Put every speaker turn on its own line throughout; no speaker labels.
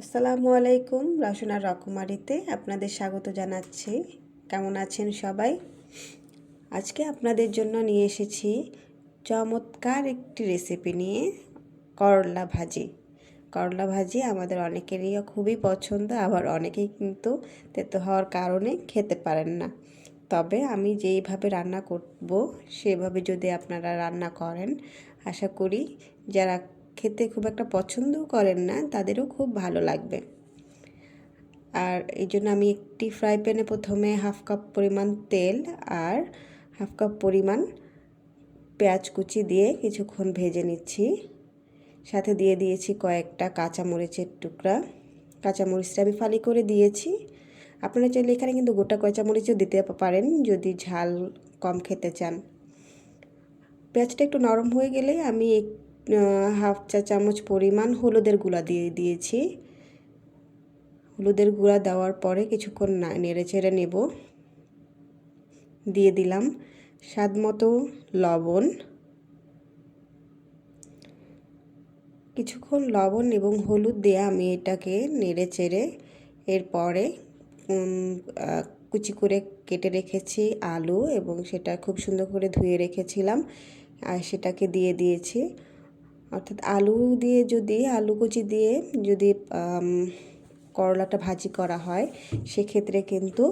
আসসালামু আলাইকুম। রসনা রকমারিতে আপনাদের স্বাগত জানাচ্ছি। কেমন আছেন সবাই? আজকে আপনাদের জন্য নিয়ে এসেছি চমৎকার একটি রেসিপি নিয়ে, করলা ভাজি। করলা ভাজি আমাদের অনেকেরই খুবই পছন্দ, আবার অনেকেই কিন্তু তেতো হওয়ার কারণে খেতে পারেন না। তবে আমি যেইভাবে রান্না করব সেভাবে যদি আপনারা রান্না করেন, আশা করি যারা খেতে খুব একটা পছন্দও করেন না তাদেরও খুব ভালো লাগবে। আর এই জন্য আমি একটি ফ্রাই প্যানে প্রথমে হাফ কাপ পরিমাণ তেল আর হাফ কাপ পরিমাণ পেঁয়াজ কুচি দিয়ে কিছুক্ষণ ভেজে নিচ্ছি। সাথে দিয়ে দিয়েছি কয়েকটা কাঁচামরিচের টুকরা। কাঁচামরিচটা আমি ফালি করে দিয়েছি। আপনারা চাইলে এখানে কিন্তু গোটা কাঁচামরিচও দিতে পারেন যদি ঝাল কম খেতে চান। পেঁয়াজটা একটু নরম হয়ে গেলেই আমি হাফ চা চামচ পরিমাণ হলুদের গুঁড়া দিয়ে দিয়েছি। হলুদের গুঁড়া দেওয়ার পরে কিছুক্ষণ নেড়ে চেড়ে নেব। দিয়ে দিলাম স্বাদ মতো লবণ। কিছুক্ষণ লবণ এবং হলুদ দিয়ে আমি এটাকে নেড়ে চেড়ে এরপরে কুচি করে কেটে রেখেছি আলু, এবং সেটা খুব সুন্দর করে ধুয়ে রেখেছিলাম আর সেটাকে দিয়ে দিয়েছি। অর্থাৎ আলু কুচি দিয়ে যদি করলাটা ভাজি করা হয় সেক্ষেত্রে কিন্তু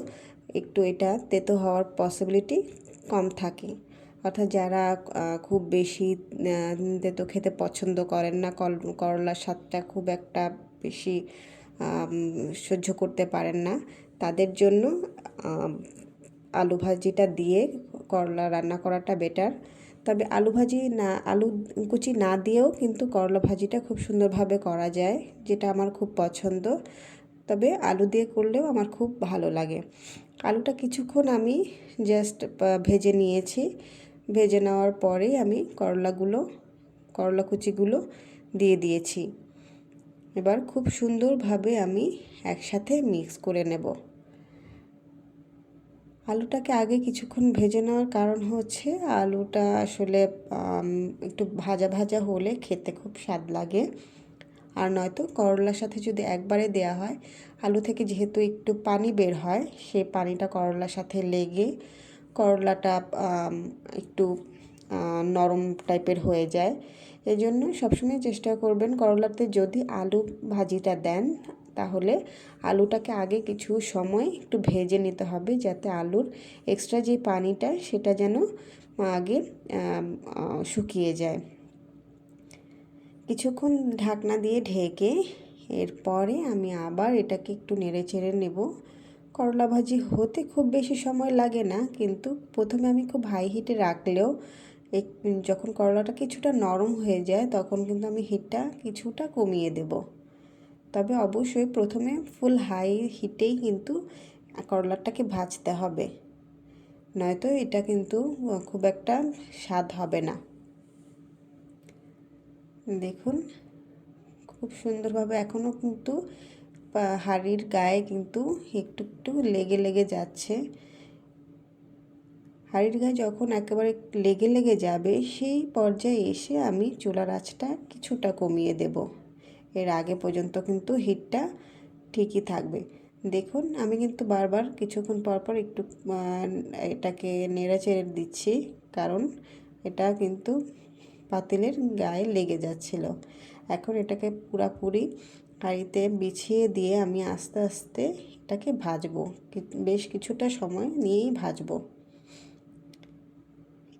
একটু এটা তেতো হওয়ার পসিবিলিটি কম থাকে। অর্থাৎ যারা খুব বেশি তেতো খেতে পছন্দ করেন না, করলার স্বাদটা খুব একটা বেশি সহ্য করতে পারেন না, তাদের জন্য আলু ভাজিটা দিয়ে করলা রান্না করাটা বেটার। তবে আলু কুচি না দিয়েও কিন্তু করলা ভাজিটা খুব সুন্দরভাবে করা যায়, যেটা আমার খুব পছন্দ। তবে আলু দিয়ে করলেও আমার খুব ভালো লাগে। আলুটা কিছুক্ষণ আমি জাস্ট ভেজে নিয়েছি। ভেজে নেওয়ার পরেই আমি করলা কুচিগুলো দিয়ে দিয়েছি। এবার খুব সুন্দরভাবে আমি একসাথে মিক্স করে নেব। আলুটাকে আগে কিছুক্ষণ ভেজে নেওয়ার কারণ হচ্ছে আলুটা আসলে একটু ভাজা ভাজা হলে খেতে খুব স্বাদ লাগে। আর নয়তো করলার সাথে যদি একবারে দেয়া হয়, আলু থেকে যেহেতু একটু পানি বের হয়, সেই পানিটা করলার সাথে লেগে করলাটা একটু নরম টাইপের হয়ে যায়। এই জন্য সবসময় চেষ্টা করবেন করলাতে যদি আলু ভাজিটা দেন তাহলে আলুটাকে আগে কিছু সময় একটু ভেজে নিতে হবে, যাতে আলুর এক্সট্রা যে পানিটা সেটা যেন আগে শুকিয়ে যায়। কিছুক্ষণ ঢাকনা দিয়ে ঢেকে এরপরে আমি আবার এটাকে একটু নেড়ে চেড়ে নেব। করলা ভাজি হতে খুব বেশি সময় লাগে না, কিন্তু প্রথমে আমি খুব হাই হিটে রাখলেও যখন করলাটা কিছুটা নরম হয়ে যায় তখন কিন্তু আমি হিটটা কিছুটা কমিয়ে দেব। তবে অবশ্যই প্রথমে ফুল হাই হিটেই কিন্তু করলাটাকে ভাজতে হবে, নয়তো এটা কিন্তু খুব একটা স্বাদ হবে না। দেখুন খুব সুন্দরভাবে এখনও কিন্তু হাঁড়ির গায়ে কিন্তু একটু একটু লেগে লেগে যাচ্ছে। হাঁড়ির গায়ে যখন একেবারে লেগে লেগে যাবে সেই পর্যায়ে এসে আমি চুলার আঁচটা কিছুটা কমিয়ে দেব। এর আগে পর্যন্ত কিন্তু হিটটা ঠিকই থাকবে। দেখুন আমি কিন্তু বারবার কিছুক্ষণ পর পর একটু এটাকে নেড়ে চেড়ে দিচ্ছি, কারণ এটা কিন্তু পাতিলের গায়ে লেগে যাচ্ছিল। এখন এটাকে পুরাপুরি হাঁড়িতে বিছিয়ে দিয়ে আমি আস্তে আস্তে এটাকে ভাজবো, বেশ কিছুটা সময় নিয়েই ভাজবো।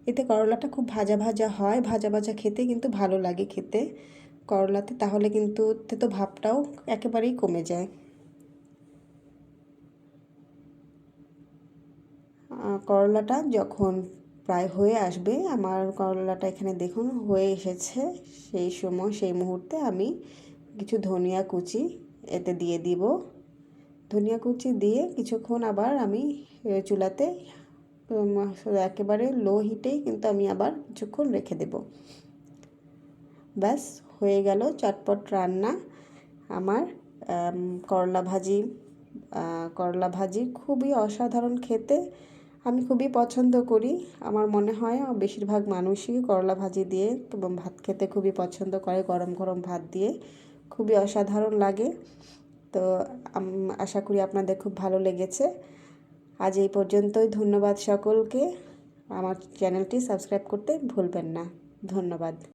এতে করলাটা খুব ভাজা ভাজা হয়, ভাজা ভাজা খেতে কিন্তু ভালো লাগে খেতে করলাতে, তাহলে কিন্তু তেতো ভাবটাও একেবারেই কমে যায়। করলাটা যখন প্রায় হয়ে আসবে, আমার করলাটা এখানে দেখুন হয়ে এসেছে, সেই মুহূর্তে আমি কিছু ধনিয়া কুচি এতে দিয়ে দিব। ধনিয়া কুচি দিয়ে কিছুক্ষণ আবার আমি চুলাতে একেবারে লো হিটেই কিন্তু আমি আবার কিছুক্ষণ রেখে দেব। ব্যাস হয়ে গেল চটপট রান্না আমার করলা ভাজি খুবই অসাধারণ খেতে। আমি খুবই পছন্দ করি। আমার মনে হয় বেশিরভাগ মানুষই করলা ভাজি দিয়ে ভাত খেতে খুবই পছন্দ করে, গরম গরম ভাত দিয়ে খুবই অসাধারণ লাগে। তো আশা করি আপনাদের খুব ভালো লেগেছে। আজ এই পর্যন্তই। ধন্যবাদ সকলকে। আমার চ্যানেলটি সাবস্ক্রাইব করতে ভুলবেন না। ধন্যবাদ।